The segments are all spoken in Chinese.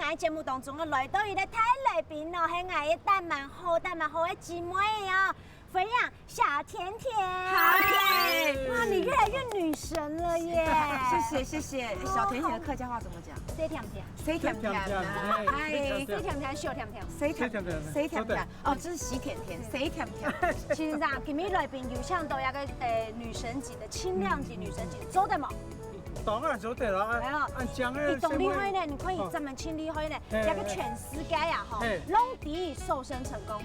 咱节目当中的来到伊的台来宾哦，系我的蛋蛮好的姊妹哦。肥养小甜甜，嗨，哇，你越来越女神了耶！谢谢。小甜甜的客家话怎么讲？谁甜甜？谁甜甜？嗨，谁甜甜？小甜甜？谁甜甜？谁甜甜？哦，这是喜甜甜。谁甜甜？其实啊，今日来宾有像到一个女神级的轻量级女神级，做得冇？当然做得啦，按姜的。你懂厉害呢，你可以这么轻厉害呢，一个全世界呀哈，拢敌瘦身成功，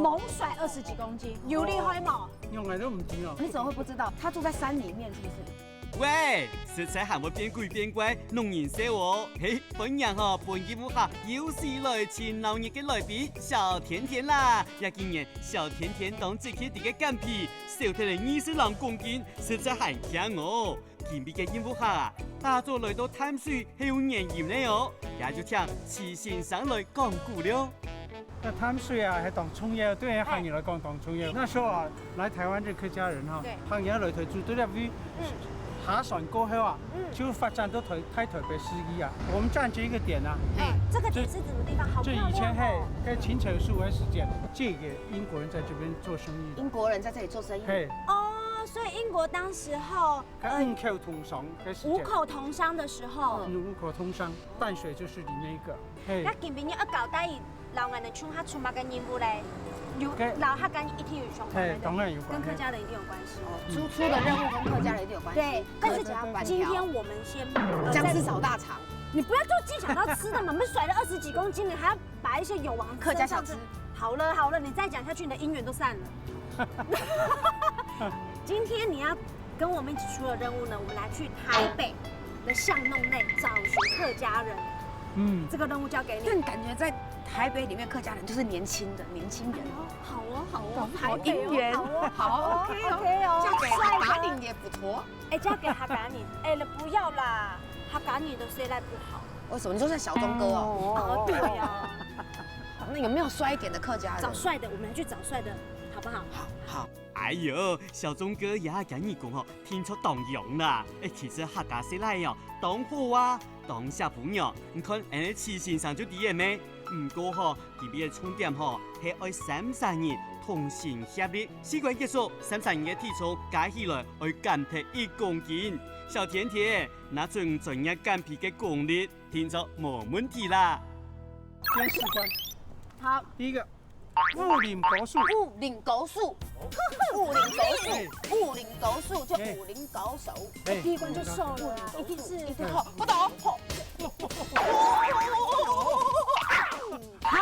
猛甩20几公斤，有厉害冇？用来都唔知哦。你怎么会不知道？他住在山里面，是不是？喂，食材喊我变鬼变怪，弄颜色哦。嘿，本人本节目下有史以来前老热嘅来宾小甜甜啦。也今年小甜甜当这期啲嘅干皮，瘦睇嚟22公斤，实在很强哦。今日嘅节目下，大咗来到淡水係有原因嘅哦，也就請慈先生來講故了。那淡水啊，係當重要，對於行業來講當重要。那時候啊，來台灣嘅客家人哈，行業裏頭住到入去。下船過後啊，就發展到台北市一啊。我們站這個點啊，這個點是什麼地方？好漂亮哦。這以前係清朝蘇維時間，借給英國人在這邊做生意。英國人在這裡做生意。哦，所以英國當時候五口通商嘅時間。五口通商的時候。五口通商，淡水就是裡面一個。那今邊要搞大老人的唱下出馬嘅任務嘞。老他跟一定有相關，當然有關，跟客家人一定有關係。輸出的任務跟客家人一定有關係。對，但是今天我們先薑絲炒大腸，你不要就淨想到吃的嘛，我們甩了20幾公斤，你還要把一些有往客家小吃。好了，你再講下去，你的姻緣都散了。今天你要跟我們一起出的任務呢，我們來去台北的巷弄內找尋客家人。這個任務交給你。但感覺在台北裡面客家人就是年輕人。好哦，好姻緣，好 OK 哦，嫁給打領也不錯。哎，嫁給哈嘎你，哎，不要啦，哈嘎你的誰來不好？為什麼？你說是小鐘哥哦？對呀。那有沒有帥一點的客家人？找帥的，我們來去找帥的，好不好？好。哎呦，小鐘哥也跟你講聽出當勇啦。其實客家誰來當好啊，當小朋友，你看人慈先生就啲嘢咩？唔過佢哋嘅重點係愛33人同心協力，事關結束33人嘅體重加起來愛減體1公斤。小甜甜，那專業減皮嘅功力，聽着冇問題啦。先試關。好，第一個。武林高手，武林高手，武林高手就武林高手。第一關就瘦了，一定是。不懂。好，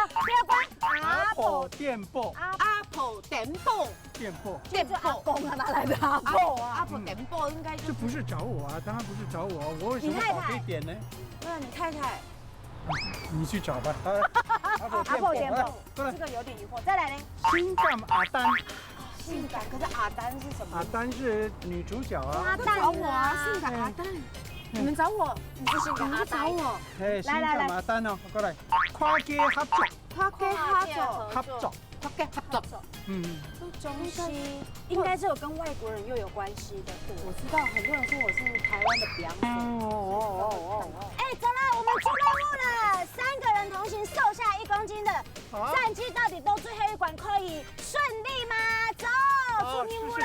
第二關。阿婆電報。阿婆電報。阿公啊，哪來的阿婆啊？阿婆電報應該這不是找我啊，當然不是找我啊，我為什麼跑可以點呢？對啊，你太太。你去找吧。阿婆電報，這個有點疑惑。再來呢？性感阿丹。性感，可是阿丹是什麼？阿丹是女主角啊。阿丹找我啊，性感阿丹。你們找我，你是性感阿丹。找我。哎，性感阿丹哦，過來。跨界合作。跨界合作。中西應該是有跟外國人又有關係的。我知道，很多人說我是台灣的表姐。哎，走了，我們出任務了，3個人同行瘦下1公斤的，戰績到底都最後一關可以順利嗎？走，出任務了。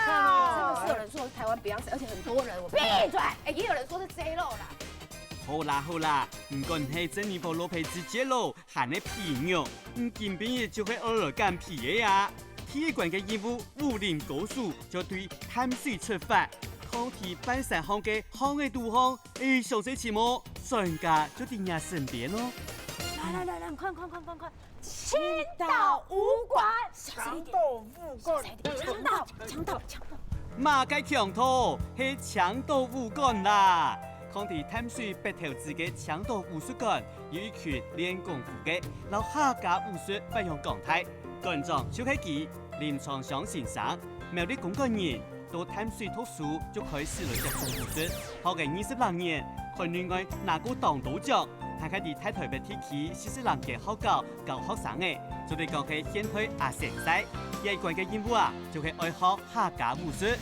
是不是有人說我是台灣表姐，而且很多人。閉嘴！哎，也有人說是 J 肉啦。好啦，唔管係珍妮佛羅佩茲姐咯，還係皮肉，今邊就會偶爾減皮嘅呀。第一關嘅任務，武林高手就對淡水出發，抗體半山巷嘅巷嘅導航，上水期末，專家就喺人身邊咯。來，快！青島武館，強盜武館，強盜。馬街強盜係強盜武館啦。抗體淡水北投資嘅強盜武術館，有一群練功夫嘅老客家武術發揚光大。館長就係佢臨床上先生，某啲公幹人到淡水讀書就開始了接觸武術，學嘅20多年，佢另外拿過當道獎，還喺啲台北地區40人嘅學校教學生嘅，就嚟講佢獻去阿成仔，一關嘅任務啊，就係愛學客家武術。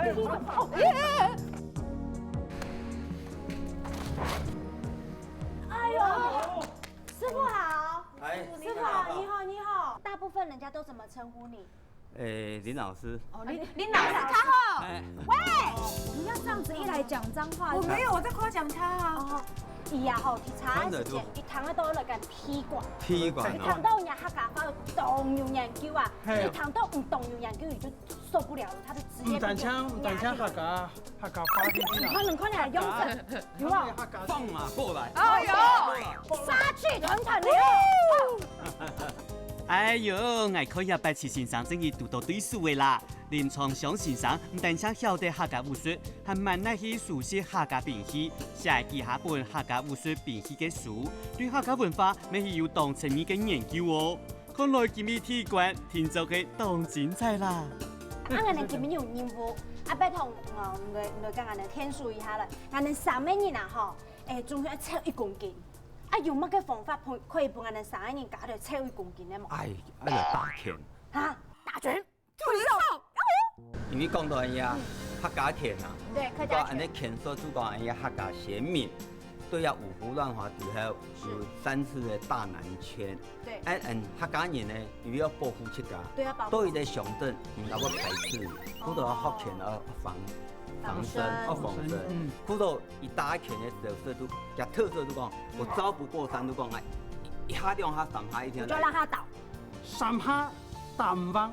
哎呦，师傅好，哎，师傅好，你好，你好。大部分人家都怎么称呼你？林老师，哦，林老师他好，哎，喂，你要这样子一来讲脏话，我没有，我在夸奖他啊。哦，伊啊吼，伫茶的时间，伊糖啊都来甲批管。批管伊糖到人家客家话动用研究啊，伊糖到唔动用研究，伊就受不了了，他就直接。但枪客家花啲你看，快点，永正，有冇？放马过来，哎呦，杀气腾腾的。哎呦，我可以白痴先生正义读到对数的啦。林创祥先生唔但想晓得客家武术，还蛮耐去熟悉客家兵器，写记下本客家武术兵器嘅书，对客家文化咪是有当层面嘅研究哦。看来今日体育馆听做嘅当精彩啦！啊，我哋今日有任务，啊，拜托我讲我哋天数一下啦。我哋上面人啊吼，总要测1公斤。啊，有乜嘅方法可以帮我哋上一年搞到测1公斤的冇？哎，就打拳，啊，打拳，推手，因为讲到安呀客家拳啊，对，客如果家拳。安尼拳说主讲安呀客家贤敏，对呀五胡乱华之后有3次的大南圈。对，客家人呢，因为要保护自家，对要保护都有在上阵，唔能够排斥，好多学拳而防身，防身。好多伊打拳的时候，都加特色都讲，我招不过3都讲哎，一下2下3下一天就让他倒。三下打唔翻，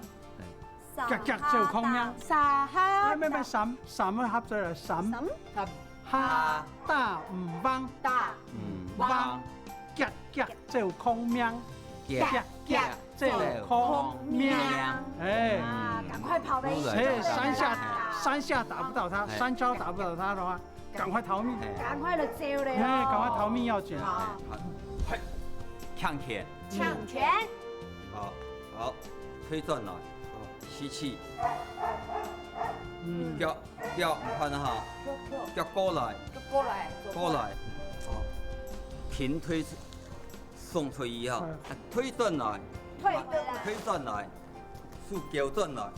夾就空央。沙哈咩三個合咗嚟，三下打唔翻，打翻夾就空央，夾就空央。哎，啊，赶快跑了一下。三下打不到他，3招打不到他的話，趕快逃命。赶快的走了。哎，趕快逃命要緊。嘿，抢拳，抢拳。好，推转来，吸气，脚，你看哈，脚过来，过来，平推，送推以后，推转来，推转来，数脚转来，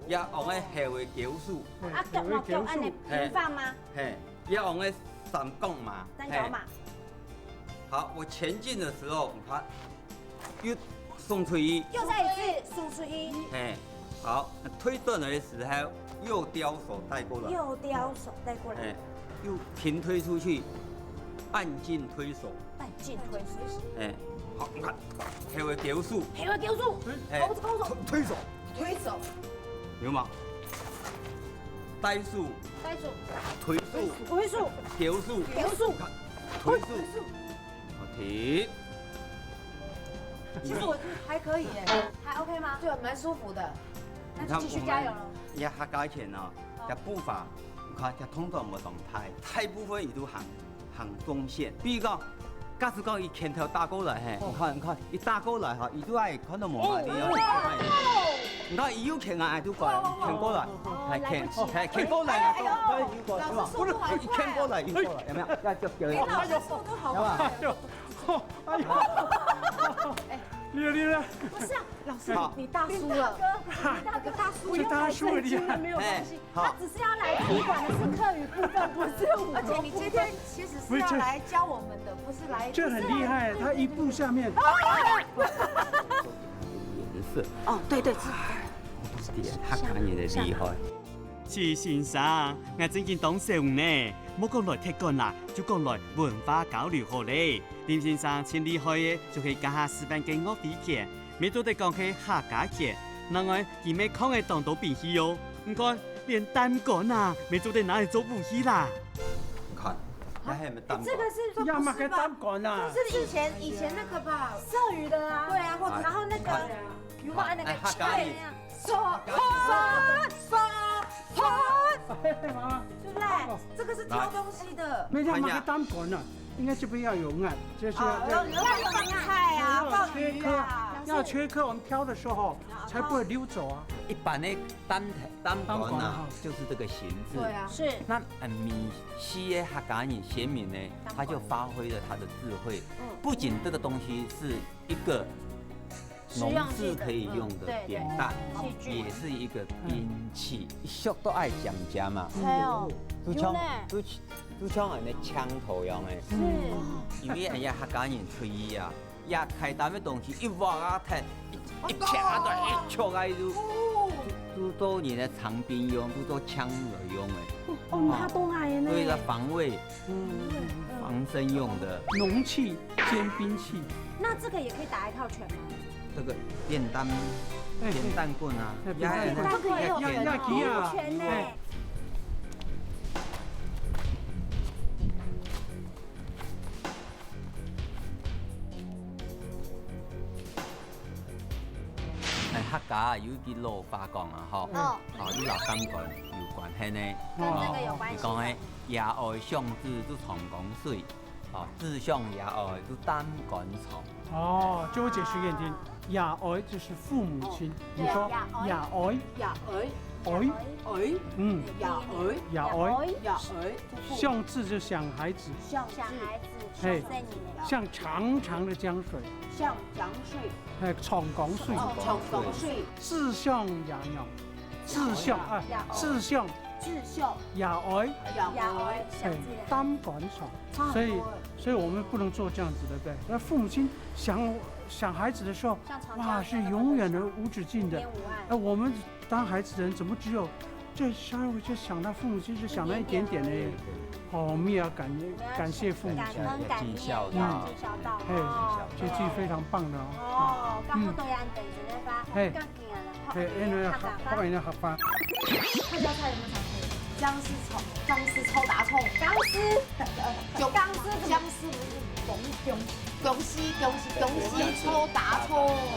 也往个下位脚数，啊，脚按你平放吗？嘿，也往个3角嘛，三角马。好，我前进的时候，你看，又送出一，又再一次输出一，哎，好，推转来的时候，右雕手带过来，右雕手带过来，哎，又平推出去，按进推手，带进推手，哎，好，你看，还有丢数，配合丢数，勾手，推手，推手，有吗？呆数，带数，推数，推数，丢数，丢数，推数，好，停。其实我觉得还可以耶，还 OK 吗？对，蛮舒服的。那就继续加油了。也客家拳哦，这步伐，你看这通常无动态，大部分伊都行中线。比如讲，假使讲伊拳头打过来嘿，你看，伊打过来哈，伊都爱看到无嘛，你你看伊有拳啊，都过来，拳过来，拳过来，老师速度好伊拳过来，有没有？要就有。老师速度好快。哎呦，厉害！不是啊，老师好，你大输了，大哥大输，这大输厉害，没有关系，好他只是要来踢馆的是课语部分，不是武功部分。而且你今天其实是要来教我们的，不是来。这很厉害，他一步下面。颜色哦，对，点客家人的厉害。徐先生，我正经当小呢，莫讲来踢馆啦，就讲来文化交流好嘞。林先生真厉害嘅，就去教下示范嘅乐比拳，咪都得讲起客家拳。另外，佢咪抗嘅当到兵器哟，唔该，连单杆啊，咪都得拿嚟做武器啦。你看，那还有没有单这个是要么给单管啦，是以前那个吧？射语的啊，对啊，或者然后那个如果按那个客家人。对不对？这个是挑东西的。没要么给单管啦，应该这边要有按，就是放菜啊，放鱼啊。要缺课，我们挑的时候才不会溜走啊。一般的单管啊，就是这个形制。对啊。是。那米西的客家人贤敏呢，他就发挥了他的智慧。不仅这个东西是一个农事可以用的扁担，也是一个兵器，俗都爱讲家嘛。系哦，都像人的枪头一样的。是。因为人家客家人吹啊，也开担的东西一挖啊，一啪的一戳啊，都多年的长兵用，都做枪来用的。哦，他都爱呢。为了防卫，防身用的农器兼兵器。那这个也可以打一套拳吗？这个扁担棍啊，扁担棍也有拳啊，拳呢。客家有一句老话讲啊，吼，你老感觉有关系呢，跟这个有关系。你讲诶，野外相知都长江水，志向野外都担杆草。哦，就我解释给你听，野外就是父母亲。你说野外，野外，相字就想孩子，想孩子，哎，像长长的江水，像江水，哎，长江水，长江水，志向野鸟，志向啊，志向野外，哎，担杆草，所以我们不能做这样子，对不对？那父母亲想孩子的时候，哇，是永远的无止境的。哎，我们当孩子的人怎么只有这稍微就想到父母亲，就想到一点点呢？哦，我们也要感谢父母亲，尽孝道，哎，这句非常棒的哦。哦，刚好对岸等着那发，哎，对，因为后面的合法。客家菜有没有常吃？姜丝抽打葱，钢丝姜丝不是恭喜抽打葱，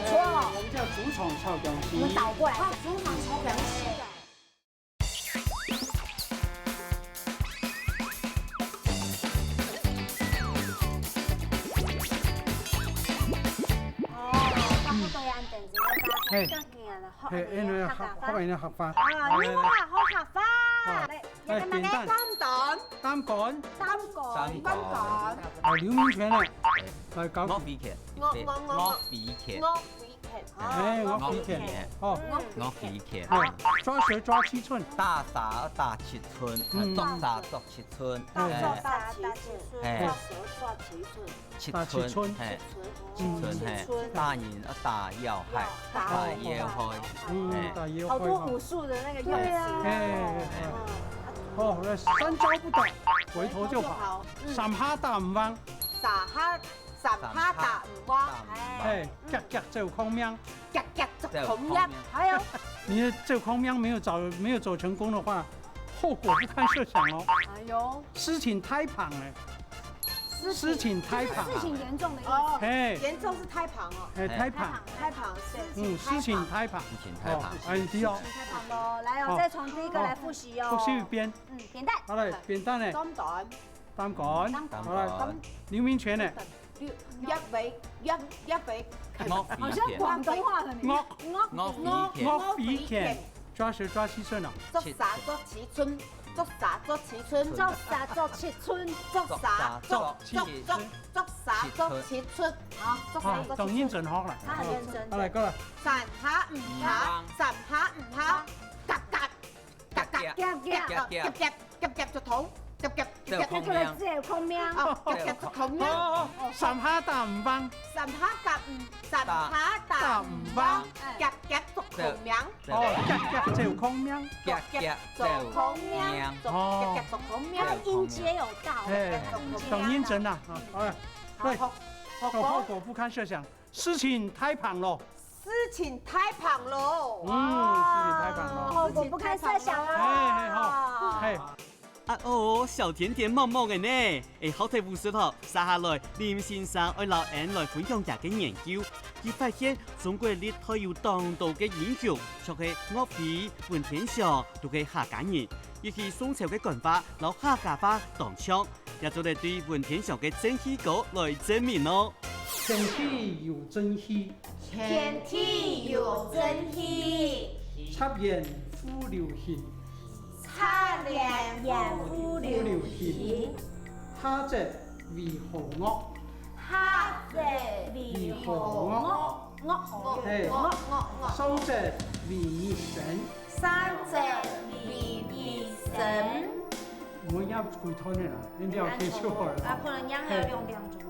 错，我们叫竹筒炒姜丝。我们倒过来，竹筒抽姜丝。嘿，因为后面的合法。啊，另外好合法。来，扁担。担杆。劉面拳嚟，嚟搞。鵝皮鉗。哎，鵝皮鉗。哦，鵝皮鉗。抓蛇抓7寸。打沙打7寸，捉沙捉7寸。打7寸，哎，7寸，打人打要害，打要害，打要害。好多武术的那个用词。哦，三招不打，回頭就跑。三下打唔彎。十下打唔彎。哎，夾走空命。夾走空命。還有，你的這空命沒有走成功的話，後果不堪設想哦。哎呦，事情太胖了。事情太胖，事情严重的意思。哎，严重是太胖哦。哎，太胖，事情太胖，哎，对哦。太胖喽，来哦，再從第一個來複習哦。複習一遍。扁擔。好嘞，扁擔呢？擔杆。好嘞，劉面拳呢？一尾。好像廣東話的你。鵝皮鉗，抓蛇抓7寸啊。捉沙捉7寸。捉沙捉7寸，捉沙捉7寸，捉沙捉7寸，好，捉沙捉。懂認真學啦。他很認真。好嚟，過嚟。三下唔下，夾就肚，夾空命，這空命，夾空命。三下打唔彎，三下打唔彎，夾做空命。夾做空命，夾做空命，夾做空命。音節有到。哎，懂認真啦，好嘞。對，後果不堪設想，事情太胖了。事情太胖了。事情太胖了。後果不堪設想啊。哎，啊哦，小甜甜萌萌嘅呢，好睇武術頭，接下來林先生愛老人來分享下嘅研究，佢發現中國歷代有當道嘅英雄，像係岳飛、文天祥都係客家人，尤其宋朝嘅官話攞客家話當槍，也就嚟對文天祥嘅真氣歌來證明咯。天氣有真氣，天氣有真氣，插眼呼流血。擦臉呼流血，他隻為何惡？他隻為何惡？收隻米繩，三隻米繩。我要鬼頭呢啦，你要記住我啦。可能养还要用2種。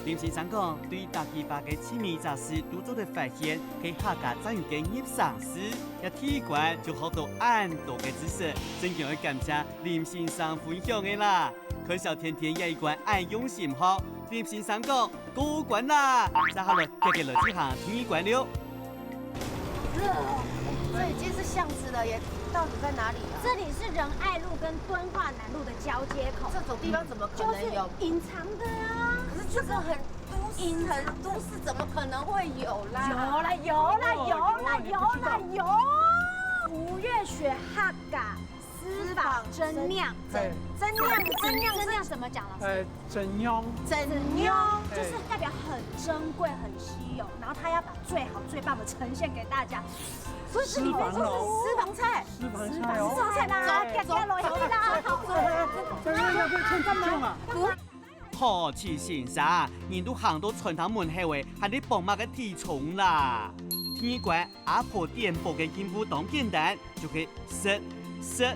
林先生講，對大幾百嘅親密雜事都做得發現，佢客家真有嘅入常識，一體觀就學到很多嘅知識，真叫我感謝林先生分享嘅啦。佢小天天也一關愛用心學，林先生講過關啦，接下來就給來這行聽一關了。这已经是巷子了耶，到底在哪里啊？这里是仁爱路跟敦化南路的交接口，这种地方怎么可就是能有？隐藏的啊。可是这个很都市，很都市，怎么可能会有啦？有。5月雪哈嘎私房真酿，真酿怎么讲老师？真酿，就是代表很珍贵、很稀有，然后他要把最好、最棒的呈现给大家。不是里面就是私房菜，私房菜啦，走啦，好奇先生，人都行到船頭門口嘅，係你幫乜嘅體重啦？天關阿婆電報嘅應付當簡單，就係食，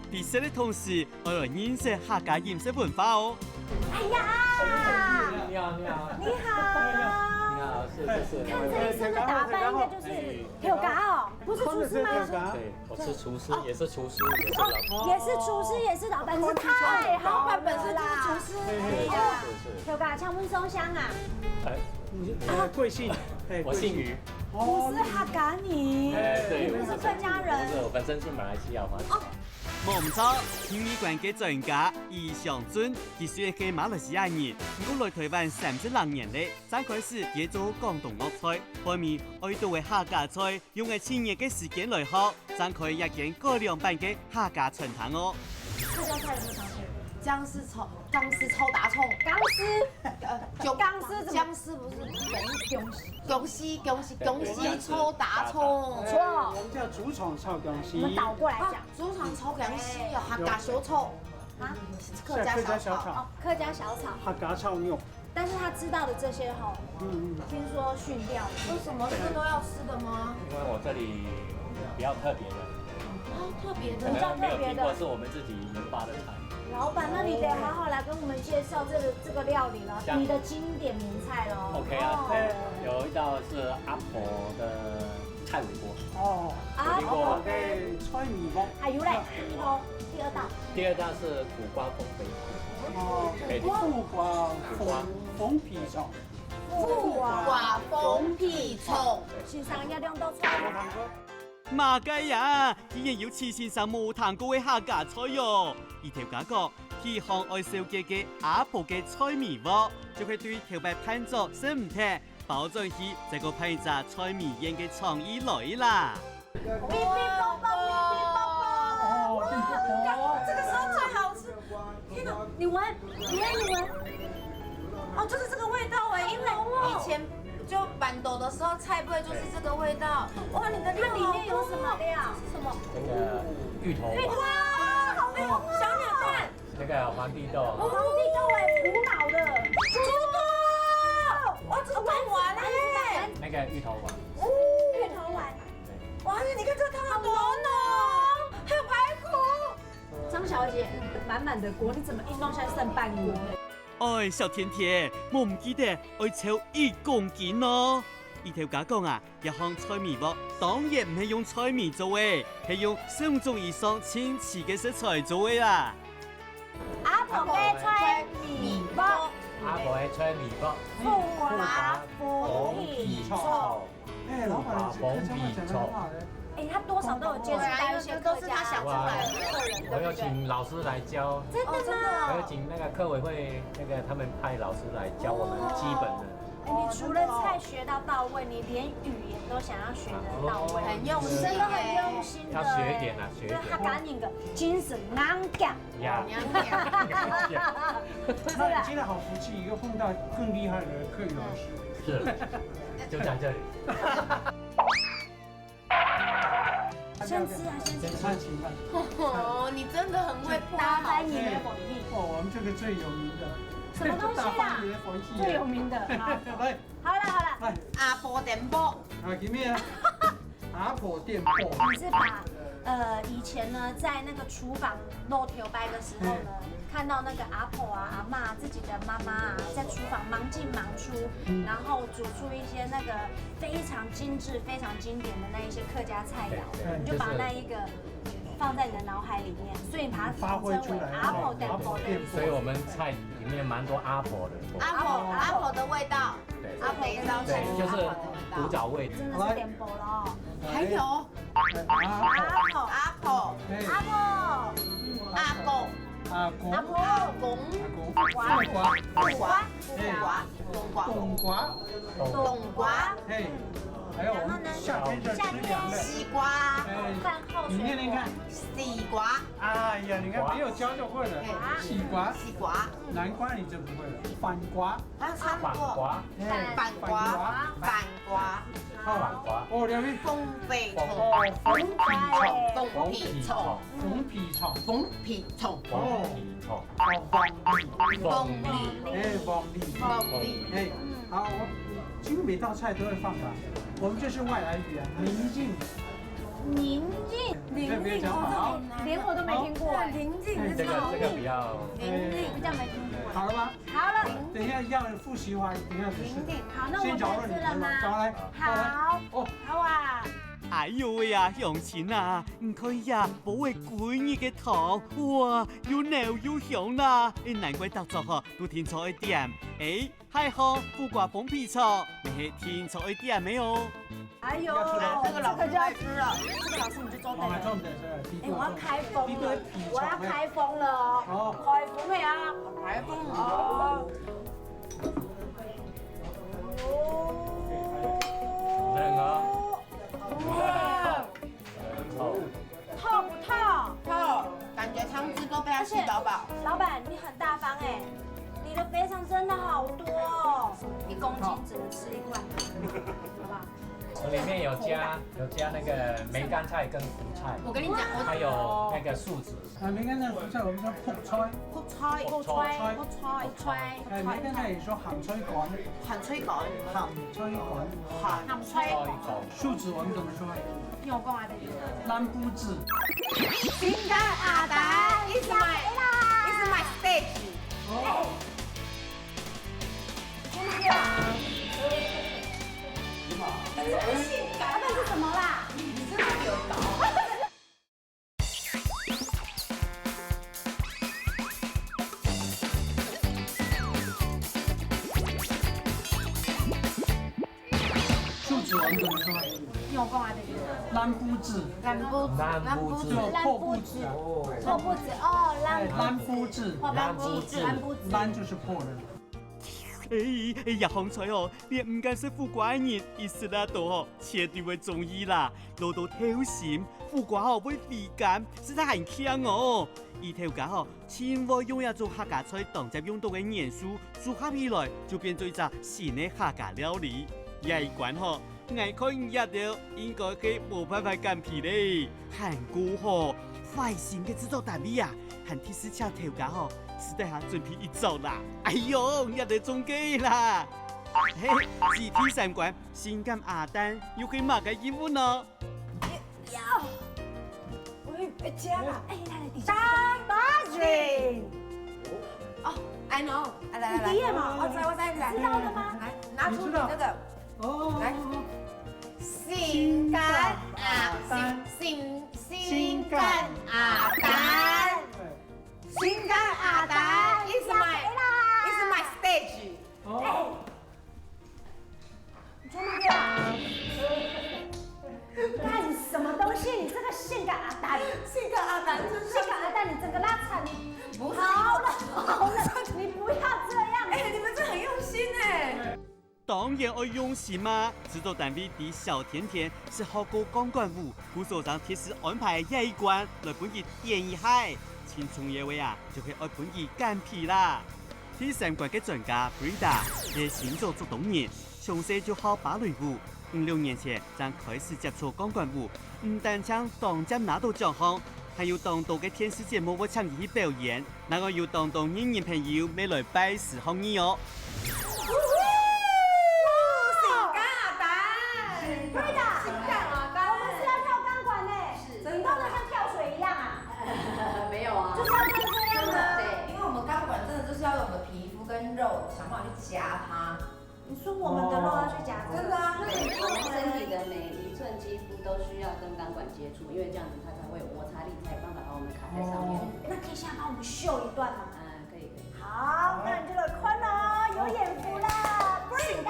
比食嘅同時，我來認識客家飲食文化哦。哎呀，你好，你好。看这一身的打扮，应该就是有嘎哦，不是厨师吗？对，我是厨师，也是厨师，也是厨师，也是老板，是太好了，本身就是厨师。哎呀，有嘎，像温松香啊。贵姓？我姓于。不是哈嘎尼，你们是客家人。我本身是马来西亚华侨。冇唔錯，天美館嘅專家易祥尊，佢雖然係馬來西亞人，不過來台灣32年咧，剛開始也做廣東樂菜，後面愛到嘅客家菜，用嘅7年嘅時間來學，剛可以一件改良版嘅客家傳統哦。客家菜有沒有常學？姜絲抽打蔥，僵屍不是姜絲抽打蔥，錯，我們叫竹蟲臭薑絲。我們倒過來講，竹腸抽薑絲有客家小炒啊，客家小炒，客家小炒，客家炒肉。但是他知道的這些吼，聽說訓掉，為什麼是都要吃的嗎？因為我這裡比較特別的，特別的，可能沒有聽過，是我們自己研發的菜。老闆，那你得好好來跟我們介紹這個料理了，你的經典名菜咯。OK 啊，有一道是阿婆的菜尾鍋。哦，阿婆的菜米鍋。還有嘞，第二道。第二道是苦瓜風肥腸。苦瓜風皮蟲。苦瓜風皮蟲。先生一兩道菜。馬雞呀，竟然要黐先生冇談過嘅客家菜喲！而條家講，佢行愛燒嘅阿婆嘅菜米鍋，就會對條白판作識唔聽，包裝起這個配炸菜米宴嘅創意來啦！這個時候最好吃。天哪，你聞，哦，就是這個味道哎，因為以前就板豆的時候，菜不會就是這個味道。哇，你的它裡面有什麼料？是什麼？那個芋頭。哇，好美！小鳥蛋。那個皇帝豆。皇帝豆哎，古老的。豬肚。哇，這個太完了耶！那個芋頭丸。芋頭丸。哇，你看這個湯好濃哦，還有排骨。張小姐，滿滿的鍋，你怎麼一弄下剩半鍋？哎，小甜甜，我唔記得愛炒1公斤咯。而條家講啊，一項菜米鍋當然唔係用菜米做嘅，係用3種以上千次嘅食材做嘅啦。阿婆嘅菜米鍋，阿婆嘅菜米鍋，富華風皮醋。哎，老闆，你客家話講得很好嘞。哎，他多少都有接觸到一些都是他想出來的客人，我有請老師來教。真的嗎？我有請那個客委會他們派老師來教我們基本的。哎，你除了菜學到位，你連語言都想要學得到位，很用心，真的很用心的。要學一點啊，學一點。他趕緊個精神硬幹。呀。那你今天好福氣，又碰到更厲害的客語老師。是，就在這裡。先吃啊，先吃。請飯。哦，你真的很會打翻你的火力。哦，我們這個最有名的。什麼東西啊？最有名的。好，阿婆电波。啊，给咩啊？阿婆电波。你是把以前呢，在那个厨房漏条掰的时候呢，看到那个阿婆啊、阿嬷自己的妈妈啊，在厨房忙进忙出，然后煮出一些那个非常精致、非常经典的那一些客家菜肴，你就把那一个放在你的脑海里面，所以你把它发挥出来阿婆的婆的。所以我们菜里面蛮多阿婆的。阿婆的味道，对，阿婆的味道，对，就是古早味。真的是点播了哦。还有阿婆，阿婆，阿婆，阿公，阿公，阿婆，公，瓜，瓜，冬瓜，冬瓜，冬瓜，嘿，还有我们夏天就吃凉的西瓜，饭后你念念看。西瓜，哎呀，你看没有教就会了。西瓜，西瓜，南瓜你就不会了。反瓜，还有差不反多。瓜，反瓜，反瓜，反瓜，哦，两位。风背虫，风皮虫，风皮虫，风皮虫，风皮虫，黄皮虫，凤梨，哎，凤梨，凤梨，哎，好，我几乎每道菜都会放吧。我们这是外来语啊，宁静。宁静，连我都没听过。宁静，这个比较比较没听过。好了吗？好了。等一下要复习的话，等一下只是。好，那我们开始了吗？找来。好。哦，好啊。哎呦喂呀，乡亲啊，唔可以呀，保卫闺女嘅糖，哇，又嫩又香啦，难怪到咗嗬都聽錯一點。還好苦瓜風皮草，你係聽錯一點沒有？哎呦，这个老师爱吃了，这个老师你就做对了。重點是，我要開封了，我要開封了哦，開封未啊？台风哦。这个透不透？透，感觉汤汁都被它吸饱饱。老板，你很大方哎，你的肥肠真的好多哦，1公斤只能吃1罐，好不好？里面有加那个梅干菜跟苦菜，我跟你讲，还有那个树子。梅干菜、苦菜我們叫卜菜。卜菜，卜菜，梅干菜說鹹炊趕，鹹炊趕，鹹炊趕。樹子我們怎麼說？聽我講下啲。南布子。新干阿達，It's my stage。哦。老板是什么啦？你真的有搞。樹子我們怎麼說？聽我講下啲。南布子。南布子，破布子。破布子哦，南布子。南就是破人。日紅菜哦，你唔敢食苦瓜嘅人，意思啦到哦，絕對會中意啦。攞到挑鹹，苦瓜哦會肥甘，實在很強哦。而條架哦，千萬用一種客家菜當接用到嘅元素，組合起來就變做一隻新嘅客家料理。夜關哦，眼看一條應該佢冇辦法減皮咧。韓國哦，快線嘅製作單位啊，和第四條條架哦。是得下準備一走啦！哎呦，一日中機啦！嘿，集體參觀新干阿丹又可以馬個義務呢？喂，加啦！哎，來，大巴嘴。哦 ，I know，來，你也嘛？我知，知道了嗎？來，拿出你這個。哦。來。新干阿丹，新干阿丹。新干阿达 is my stage。哦。你在那边啊？干什么东西？你这个性感阿达，性感阿达，性感阿达，你整个拉惨，你不是好了，你不要这样。哎，你们这很用心哎。當然要用心嘛！製作單位的小甜甜是學過鋼管舞，副所長貼時安排夜關來本日點一下。青葱野味啊，就可以愛本意干皮啦。第三關嘅專家 Brida 係星座做動人，從細就學芭蕾舞，6年前才開始接觸鋼管舞，唔單將當獎拿到獎項，還有當道嘅電視節目我參與表演，那我要當到年輕朋友未來拜師學藝哦。性钢管接触，因为这样子它才会有摩擦力，才有办法把我们卡在上面。那可以现在帮我们秀一段吗？可以。好，那你就来宽哦，有眼福啦，Bring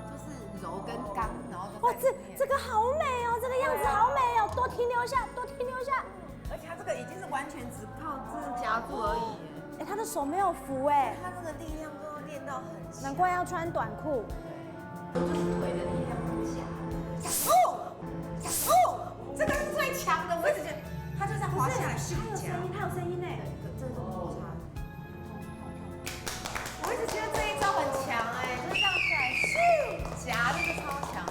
就是柔跟刚，然后哇，这个好美哦，这个样子好美哦，多停留下，多停留下。而且它这个已经是完全只靠这夹住而已。哎，他的手没有扶哎，它这个力量都要练到很强，难怪要穿短裤。就是腿的力量很强。这个是最强的，我一直觉得它就这样滑下来，咻夹。它有声音哎，这种摩擦。我一直觉得这一招很强哎，就是这样下来，咻夹这个超强。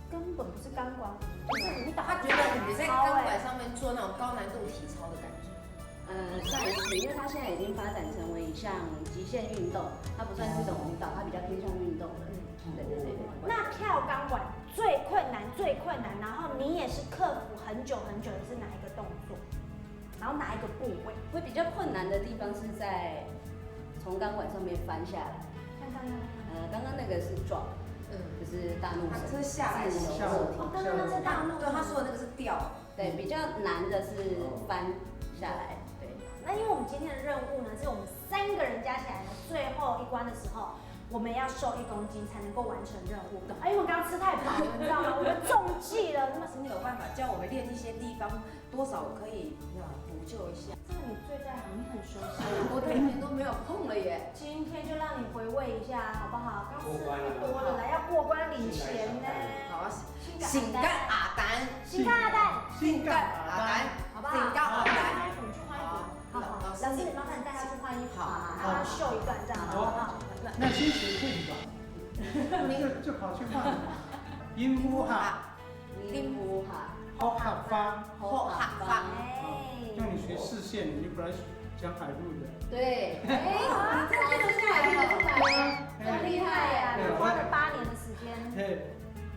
根本不是钢管，就是舞蹈。他觉得你在钢管上面做那种高难度体操的感觉。算是，因为它现在已经发展成为像极限运动，它不算是一种舞蹈，它比较偏向运动的。对。那跳钢管最困难，然后你也是克服很久的是哪一个动作？然后哪一个部位？会比较困难的地方是在从钢管上面翻下来。看刚刚刚那个是撞，就是大怒神，这是下来自由下来落体。刚刚那是大陆，对，他说的那个是吊。对，比较难的是翻下来。对。那因为我们今天的任务呢，是我们3个人加起来的最后一关的时候，我们要瘦1公斤才能够完成任务。因为我刚刚吃太饱了，你知道吗？我们中计了。那么你有办法教我们练一些地方，多少可以补救一下？这个你最在行，你很熟悉。我的1年都没有碰了耶。今天就让你回味一下，好不好？刚吃太多了，来要过关领钱呢。好啊，性感阿蛋，性感阿蛋，性感阿蛋，好不好？性感阿蛋。你去换衣服。好，老师，麻烦你带他去换衣服啊，让他秀一段这样，好不好？那先学会吧，就跑去换。音符哈，好哈发，好哈发。让你学视线，你本来讲海陆的。对。你这个出来了，多厉害呀！你花了8年的时间。对，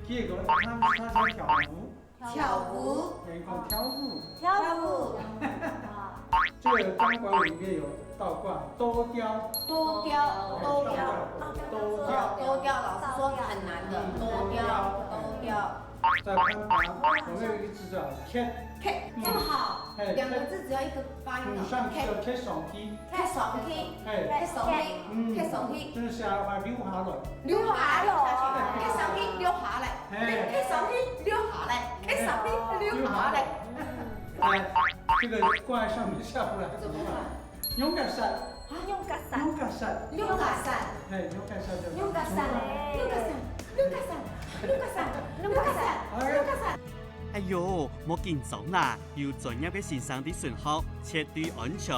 第二个他在跳舞。跳舞。跳舞。跳舞。这个钢管里面有倒挂，多雕。老师说很难的，多雕。在钢管，我们有一个字叫 K， 这么好，2个字只要一个发音了。上去要 K 上去。这是下来话溜下来。溜下來，K上去溜下來，K上去溜下來，K上去溜下來。这个挂在上面下不来，怎么办？勇敢闪。勇敢闪。勇敢閃。勇敢闪就。勇敢闪。哎呦，莫紧張啦，要專業嘅先生啲信號，絕對安全。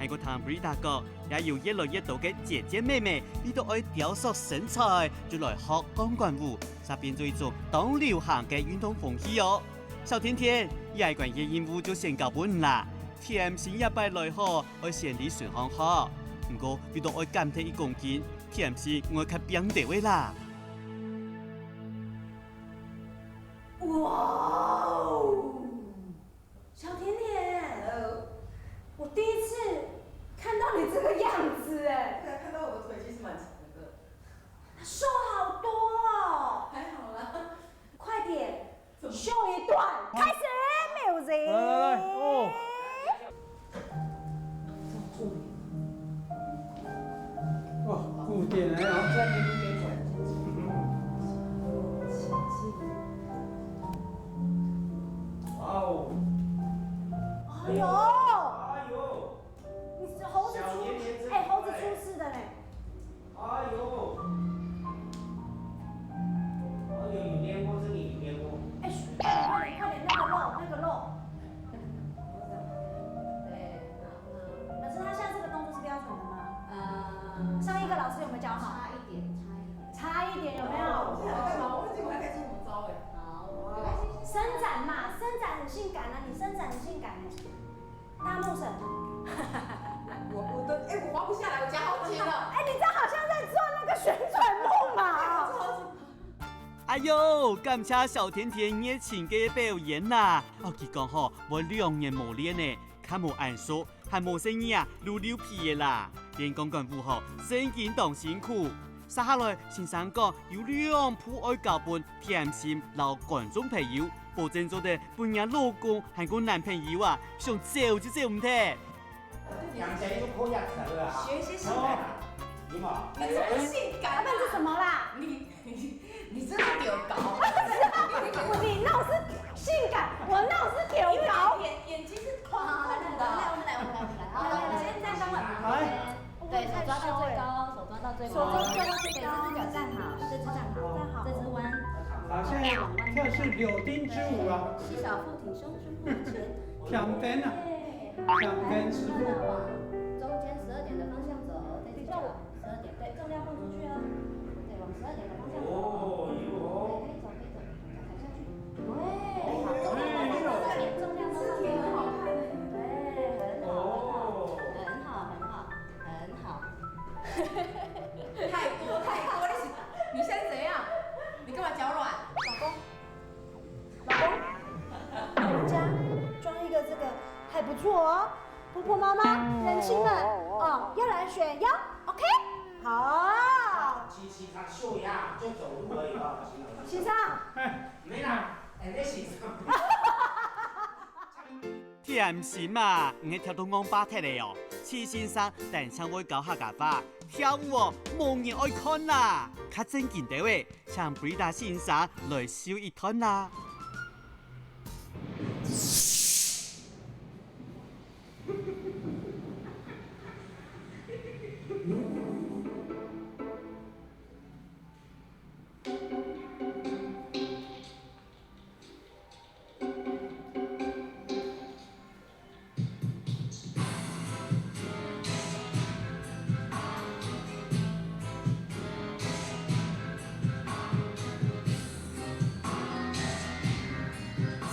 喺個譚布里大哥，也要越來越多嘅姐姐妹妹，你都愛雕塑身材，就來學鋼管舞，ça變做一種當流行嘅運動風氣哦。小甜甜，夜關嘅任務就先搞完啦。甜先一擺來學，愛先啲順行學。不過遇到愛減體1公斤，甜先愛較變地位啦。哇哦，小甜甜，我第一次看到你这个样子哎。看到我的腿其实蛮长的。瘦好多哦。还好啦。快点，秀一段，开始 music。来哦。哦，古典来了。哎呦！你是猴子出，猴子出事的嘞！哎呦！有练过这里，有练过。快点，那个肉。对，老师，他现在这个动作是标准的吗？上一个老师有没有教好？差一点有没有？我忘记我还可以出什么招哎。好，伸展嘛，伸展很性感啊，你伸展很性感哎。大木神，我滑不下来，我夹好紧了。你这好像在做那个旋转木马。哎呦，感謝小甜甜熱情嘅表演啦！佢講我2年冇練呢，看冇按數，还冇生意啊，撸溜皮的啦。连公关户后，生意当辛苦。接下来，先生讲有2铺爱交本甜心老观众朋友，保证做得本人老公还个男朋友啊，想走就走唔得。养成一个口牙齿了啊！学一些性感。你嘛，你这不性感，那是什么啦？你真的丢高。你那是性感，我那是丢高。眼睛是宽的。我们来。好，我们先站稳。对，手抓到最高，手抓到最高。对，这只脚站好，这只站好，这只弯。好，现在跳是柳丁之舞啊，细小腹挺胸，胸部往前。两边啊，两边师傅。中间12点的方向走，这只脚12点，对，重量放出去哦。对，往12点的方向走。哦哟。可以走，踩下去。对，好，重量放到这里，重量放到这里，很好看。对，很好。太多，你现在怎样？你干嘛脚软？老公，我们家装一个这个还不错哦。婆婆妈妈、人妻们，哦，要来选腰 ，OK？ 好。七他秀牙就走路而已啊。先生。没啦，在先生。甜心嘛，唔系跳到昂巴踢的哦。齐先生但想会教下家法跳舞哦，冇人爱看啦。较正经地位，请布里达先生来秀一摊啦。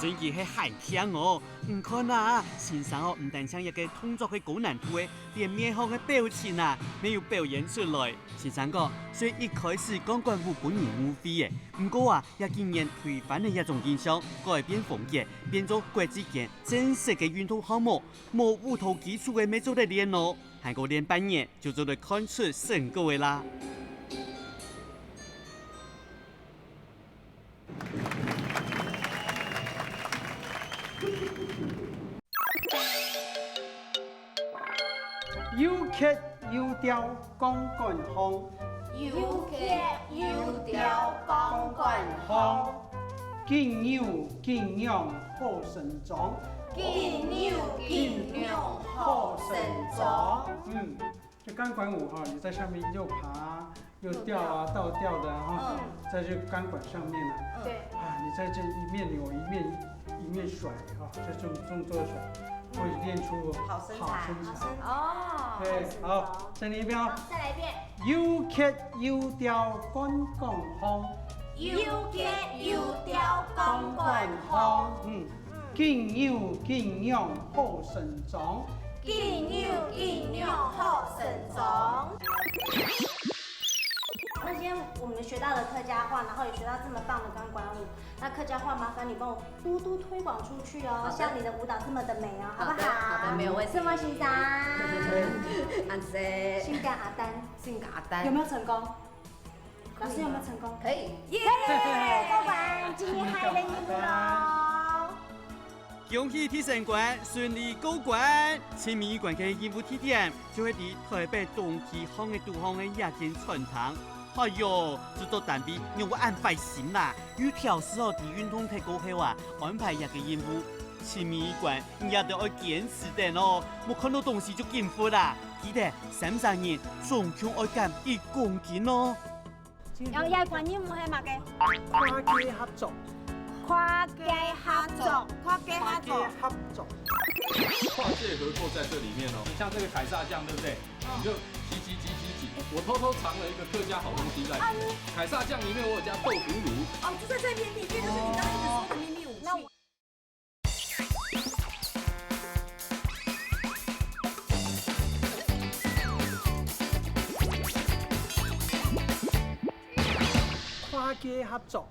真嘅係很強哦，唔看啊，先生哦，唔但將一個動作嘅高難度嘅，連面孔嘅表情啊，沒有表現出來。先生講，雖然一開始講關乎本人無非嘅，唔過啊，也竟然推翻了一種印象，改變風格，變做國際間正式嘅運動項目，冇舞蹈基礎嘅沒做得練哦，還個練半年就做得看出成果嘅啦。有曲有调讲管风，有曲有调讲管风，劲有劲用好成长，劲有劲用好成长。这钢管舞哈，你在上面又爬又跳啊，倒吊的哈，在这钢管上面呢，对，啊，你在这一面扭一面甩哈，这种动作甩。会练出好身材哦。对，好，再来一遍哦。再来一遍。有曲有调讲风，有曲有调讲管风。劲有劲用好成长，劲有劲用好成长。那今天我们学到了客家话，然后也学到这么棒的钢管舞。那客家话麻烦你帮我多多推广出去哦，像你的舞蹈这么的美哦，好不好？好的，没有问题。什么欣赏？安塞。性感阿丹。性感阿丹。有没有成功？老师有没有成功？可以。耶！过关，今天还能赢喽！恭喜提升官顺利过关，前面一关嘅任务地点就係喺台北東區巷嘅杜巷嘅一間餐堂。哎呦，這座單比讓我安排心啦！有條時候啲運動睇過後啊，安排一個任務，前面一關你也得要堅持點哦，冇看到東西就減負啦。記得3人總共要減1公斤哦。有一關任務係乜嘅？跨界合作。跨界合作，跨界合作。跨界合作在这里面哦，像这个凯撒酱，对不对？你就挤。我偷偷藏了一个客家好东西在里面。凯撒酱里面我有加豆腐乳。哦，就在这边里面，就是你刚刚一直说的秘密武器。跨界合作。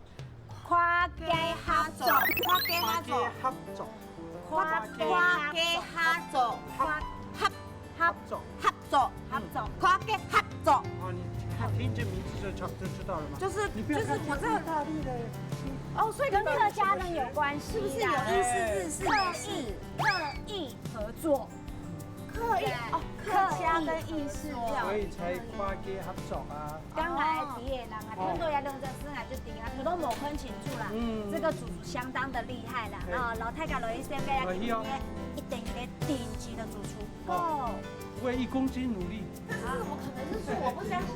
跨界合作，跨界合作，合作。跨界合作，跨合合作，合作，跨界合作。哦，你看听这名字就差不多知道了吗？就是我这个大力的。哦，所以跟客家人有关系，是不是有意思？日式刻意合作，刻意哦，客家跟意式料所以才跨界合作啊。刚来底野人啊，听到也认真生来就顶啊，他都某坑请住啦。这个主厨相当的厉害啦，啊，老太家老医生给他一定的顶级的主厨哦，为1公斤努力。这是怎么可能是我不相信。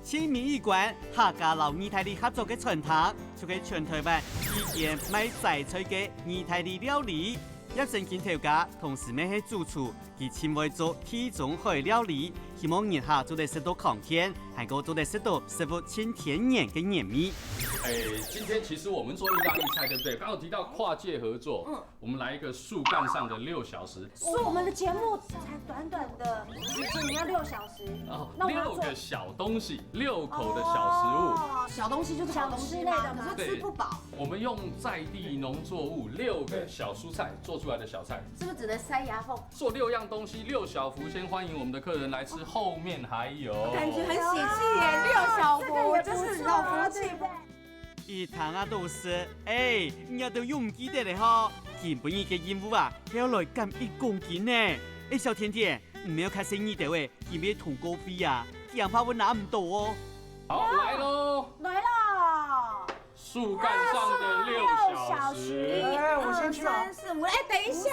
清明一馆客家老二台里合作嘅傳統，就喺全台灣以前賣晒菜嘅二台里料理。葉正健頭家同時咩係主廚，佢前會做地中海料理，希望日下做得食到康健，還個做得食到食物清天然嘅黏味。今天其實我們做意大利菜，對不對？剛剛提到跨界合作，我們來一個樹幹上的6小時。我們的節目才短短的時間，你要6小時。哦，6個小東西，6口的小食物。小東西就是小東西類的，可是吃不飽。我們用在地農作物6個小蔬菜做出來的小菜，是不是只能塞牙縫？做6樣東西，6小福，先歡迎我們的客人來吃，後面還有。感覺很喜氣耶，6小福，就是老福氣。一堂啊都是，人家都用唔記得咧嗬。原本嘅任務啊，要來減1公斤呢。小甜甜，唔要開生意的喂，要唔要同高飛啊？這樣怕會拿唔到哦。好，來嘍！來了。樹幹上的6小時。我先去啊。3、4、5，等一下。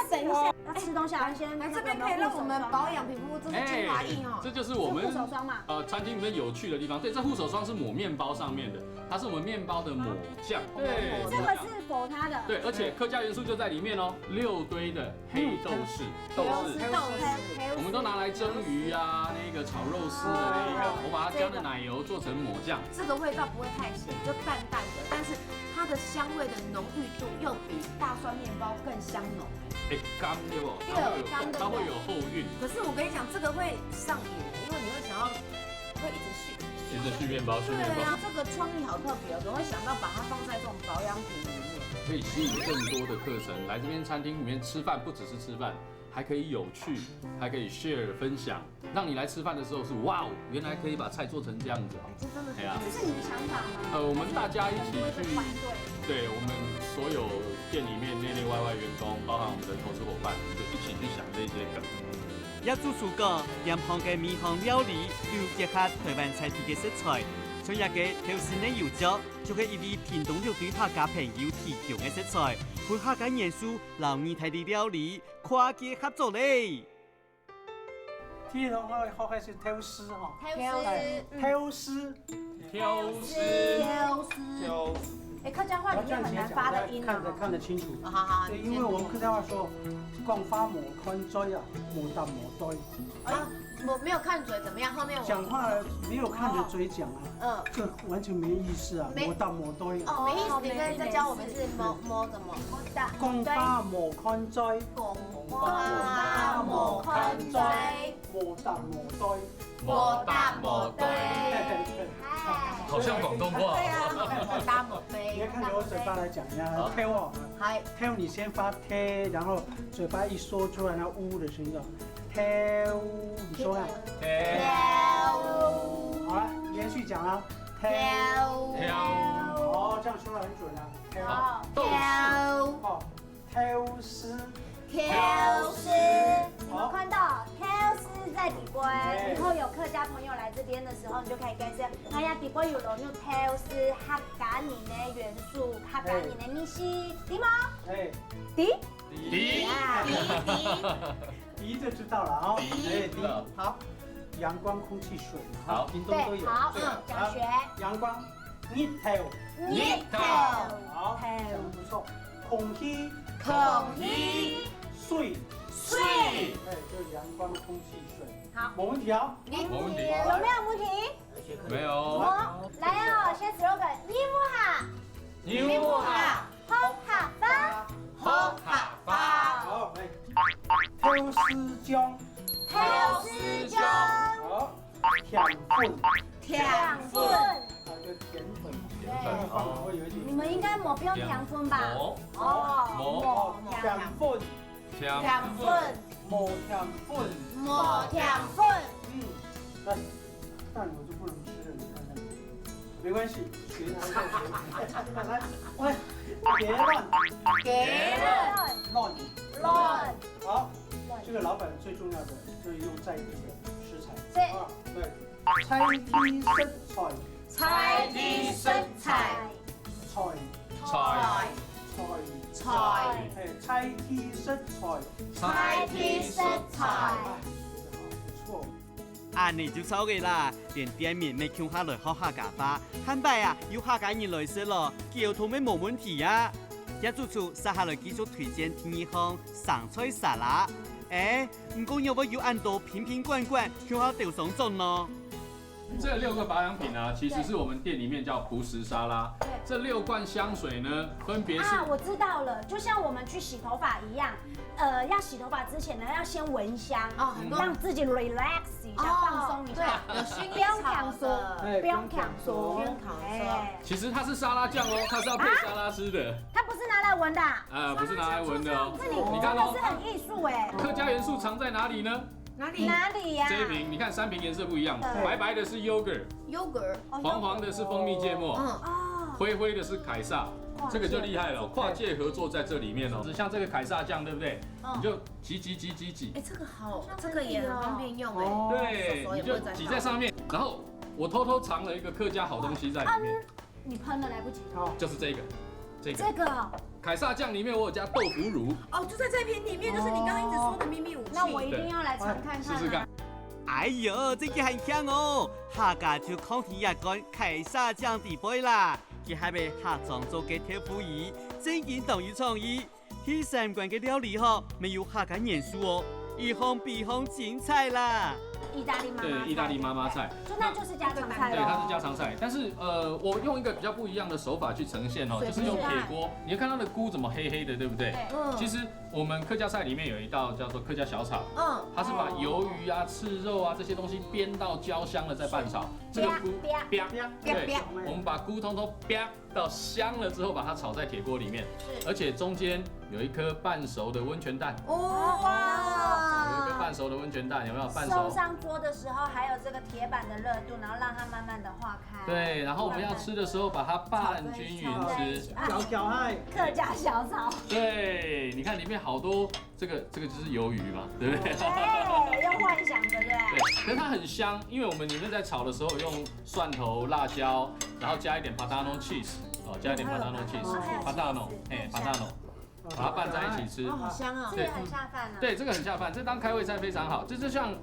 要吃東西啊，先來這邊可以讓我們保養皮膚，這是精華液哦。這就是我們護手霜嘛。餐廳裡面有趣的地方。對，這護手霜是抹麵包上面的，它是我們麵包的抹醬。對，這個是否它的。對，而且客家元素就在裡面哦，6堆的黑豆豉，我們都拿來蒸魚啊，那個炒肉絲的那個，我把它加了奶油做成抹醬。這個味道不會太鹹，就淡淡的，但是它的香味的濃郁度又比大蒜麵包更香濃。乾對不？它會有後韻。可是我跟你講，這個會上癮，因為你會想要會一直續麵包，續麵包。對啊，這個創意好特別，怎麼會想到把它放在這種保養品裡面？可以吸引更多的客人來這邊餐廳裡面吃飯，不只是吃飯，還可以有趣，還可以 share 分享，讓你來吃飯的時候是哇哦，原來可以把菜做成這樣子哦。這真的是，這是你的想法嗎？我們大家一起去，對，我們所有店裡面內內外外員工，包含我們的投資夥伴，就一起去想這些梗。一主廚講，兩旁嘅米行料理要結合台灣在地嘅食材，像一個調豉奶油醬，就係一位屏東肉對客家朋友提供嘅食材，配客家元素，老二台地料理跨界合作咧。天同學開始挑絲嗬，挑絲。客家話裡面很難發的音看得清楚。好，因為我們客家話說，講花無看嘴啊，無答無對。我沒有看嘴怎麼樣？後面我講話沒有看着嘴講啊，就完全沒意思啊，無答無對。哦，沒意思，你可以再教我們是摸怎麼？講花無看嘴，講花無看嘴，無答無對，無答無對。好像廣東話。對啊，無答無對。你要看着我嘴巴來講一下，挑哦，挑你先發挑，然後嘴巴一說出來那嗚的聲音，挑，你說看，挑，好了，連續講啊，挑，哦，這樣說得很準啊，挑，哦，挑絲。挑絲，有沒有看到挑絲在底杯？以後有客家朋友來這邊的時候，你就可以跟佢講，哎呀，底杯有融入挑絲客家人的元素，客家人的米線，對嗎？哎，對，笛就知道了啊，笛，好，陽光、空氣、水，好，屏東都有，好，講學，陽光，日頭，好，不錯，空氣。水，就是陽光、空氣、水。好，冇問題啊。沒問題。有沒有問題？沒有。來哦，先 slogan，你好，好下巴，好，來，挑絲醬，好，甜粉，就甜粉。你們應該抹不用甜粉吧？抹甜粉，抹甜粉。抹甜粉。来，蛋我就不能吃了，你看看。没关系，学它再学。来，喂，别乱，乱。好，这个老板最重要的就是用在地的食材。对，菜地食材。菜地食材。菜地食材。菜地食材。不错。安尼就错嘅啦，连店面咪抢下来好客家话，汉摆啊有客家人来食咯，交通咪冇问题啊。一做出接下来继续推荐第二项生菜沙拉。唔过要不要按到瓶瓶罐罐抢下掉上阵咯？这6个保养品呢，其实是我们店里面叫朴实沙拉。这6罐香水呢，分别是我知道了，就像我们去洗头发一样，要洗头发之前呢，要先闻香，让自己 relax 一下，放松一下，有薰衣不用草抢说，的，不用抢说，其实它是沙拉酱哦，它是要配沙拉吃的。它不是拿来闻的，不是拿来闻的哦。你看哦，是很艺术哎。客家元素藏在哪里呢？哪里呀？这一瓶你看3瓶颜色不一样，白白的是 yogurt， 黄黄的是蜂蜜芥末，灰灰的是凯撒。这个就厉害了，跨界合作在这里面哦。像这个凯撒酱，对不对？你就挤。这个好，这个也很方便用哎。对，你就挤在上面，然后我偷偷藏了一个客家好东西在里面。你喷了来不及。就是这个。凯撒酱里面我有加豆腐乳。就在这瓶里面，就是你刚刚一直说的秘密武器。那我一定要来尝看看。试试看。哎呦，这个很香哦！客家就空氣一乾凱撒醬地杯啦，佢係咪客裝做嘅豆腐魚，真件當有創意。第3罐嘅料理嗬，沒有客家元素哦，一項比一項精彩啦。意大利媽媽菜，对，意大利妈妈菜，那就是家常菜对，它是家常菜。但是我用一个比较不一样的手法去呈现哦，就是用铁锅。你会看到的菇怎么黑黑的，对不对？其实我们客家菜里面有一道叫做客家小炒，它是把鱿鱼啊、赤肉啊这些东西煸到焦香了再拌炒。这个菇对，我们把菇通通煸到香了之后，把它炒在铁锅里面，而且中间有一颗半熟的温泉蛋。哇！有一颗半熟的温泉蛋，有没有？半熟。送上桌的时候还有这个铁板的热度，然后让它慢慢的化开。对，然后我们要吃的时候把它拌均匀吃。小嗨，客家小炒。对，你看里面好多，这个就是鱿鱼嘛，对不对？对，用幻想的，对。对，可是它很香，因为我们里面在炒的时候用蒜头、辣椒，然后加一点 patano cheese， 加一点 patano cheese，patano， patano。把它拌在一起吃，好香啊！这个很下饭啊。对，这个很下饭，这当开胃菜非常好。这就像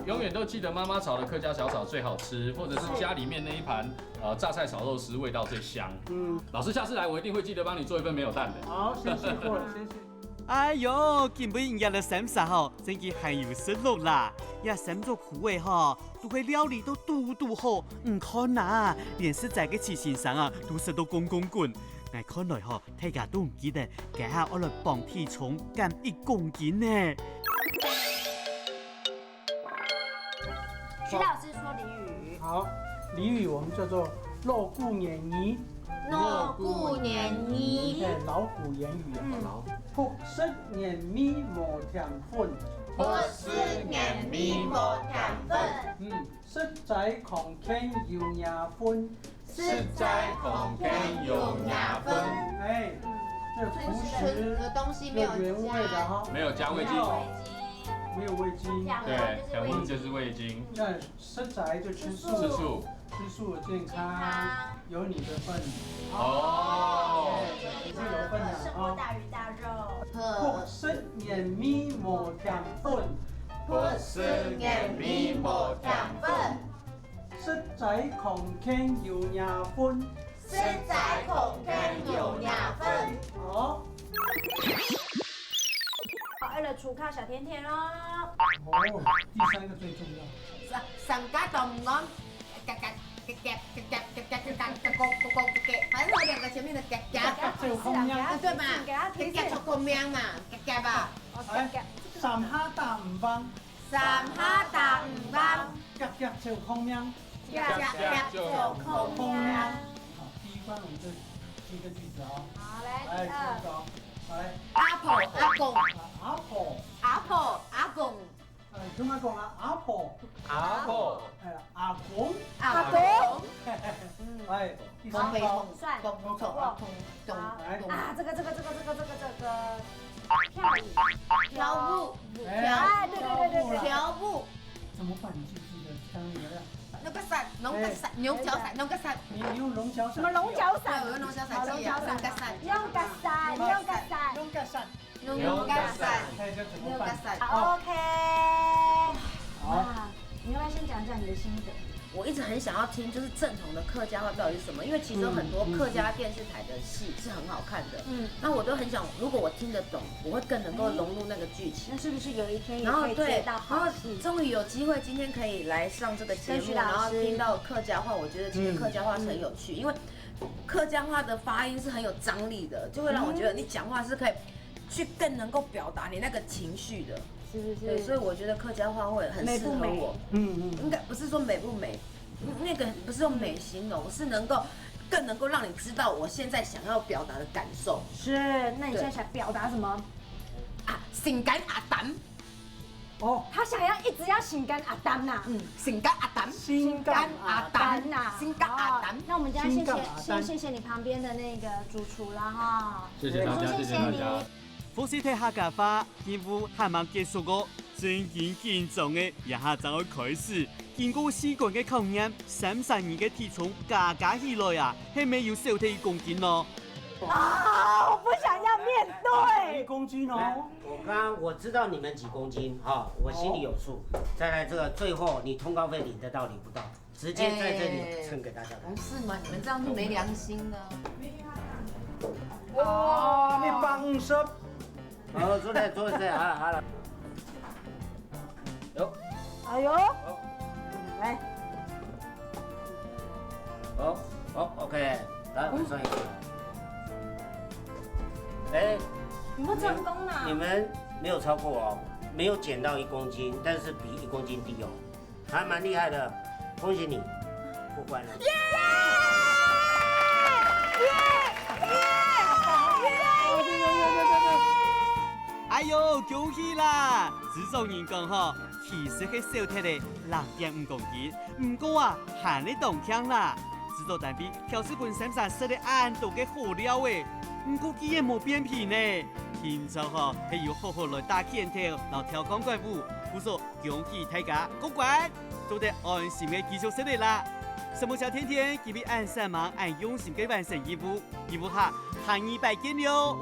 永远都记得妈妈炒的客家小炒最好吃，或者是家里面那一盘榨菜炒肉丝味道最香。老师下次来我一定会记得帮你做一份没有蛋的。好，谢谢过了，谢谢。哎呦，根本人家的三傻吼，真嘅很有食路啦！呀，三做苦味吼，都会料理都嘟好，唔看呐，连食材嘅起先上啊，都食到滚滚滚。我看来吼，大家都唔記得，家下我嚟磅體重減1公斤呢。徐老師說俚語。好，俚語我們叫做肉骨黏泥。肉骨黏泥。老古言語啊。朴實黏米磨甜粉。朴實黏米磨甜粉。實在空間有牙粉。實在空間有牙粉。这朴實的東西沒有原味的哈，沒有加味精，沒有味精，對，甜味就是味精。那實在就吃素，吃素健康，有你的份。哦，你是有份的啊。大魚大肉。朴實黏米磨甜粉。朴實黏米磨甜粉。實在空間有牙粉。實在空間有牙粉。好。為了廚靠小甜甜咯。第3個最重要。上家都唔講，反正2個前面的就空мя，對吧？就空мя嘛，吧。三下打唔幫。三下打唔幫。就空мя。就空мя。第1關我們就記個句子哦。好，來，第2。好來。阿婆阿公。阿婆。阿婆阿公。咁啊講啊，阿婆，阿婆，係啦，阿公，阿公，係，公北通，算公通，东，啊，这个跳舞，跳舞，对，跳舞。怎麼辦？你記不記得剛剛那個？那個傘，龍角傘，牛角傘，龍角傘。你用龍角傘。什麼龍角傘？有龍角傘，龍角傘，用個傘，用個傘，用個傘。龍角傘，看一下怎麼龍角辦。傘。 OK。哇，你要不要先講講你的心得？我一直很想要聽，就是正統的客家話到底是什麼？因為其實有很多客家電視台的戲是很好看的，那我都很想，如果我聽得懂，我會更能夠融入那個劇情。那是不是有一天也然後可以接到好戲？終於有機會今天可以來上這個節目，然後聽到客家話，我覺得其實客家話是很有趣，因為客家話的發音是很有張力的，就會讓我覺得你講話是可以去更能夠表達你那個情緒的。是是對，所以我覺得客家話會很適合我。應該不是說美不美，那個不是用美形容，是更能夠讓你知道我現在想要表達的感受。是，那你現在想表達什麼？啊，性感阿蛋。哦，他想要一直要性感阿丹呐，性感阿蛋，性感阿蛋呐，性感阿蛋。那我們今天先謝謝你旁邊的那個主廚啦哈，謝謝大家，謝謝大家。福斯睇客家話，幾乎還冇結束過，正緊張嘅一下就要開始。經過4個月嘅考驗，32年嘅體重加起來啊，係咪要少睇1公斤咯？啊，我不想要面對。1公斤哦。我知道你们几公斤哈，我心里有數。再來這個最後你通告費領得到領不到，直接在這裡稱給大家看。不是嘛？你們這樣就沒良心了。哇，你150。好，坐在好了。有。哎呦。來。好 ，OK，來我算一下。哎，有沒有成功啊？你們沒有超過哦，沒有減到1公斤，但是比1公斤低哦，還蠻厲害的，恭喜你過關了。哎呦，恭喜啦！自從人講吼，其實係少睇咧6.5公斤，唔過啊，行你動聽啦。知道但比調試本身上食得啱到嘅好料誒，唔過竟然冇變皮呢。現在吼係要好好來打拳頭，然後跳鋼管舞，故說恭喜大家過關，做得安心嘅繼續食嚟啦。什麼小天天，記得按3忙按用心嘅完成義務，義務下下200件了。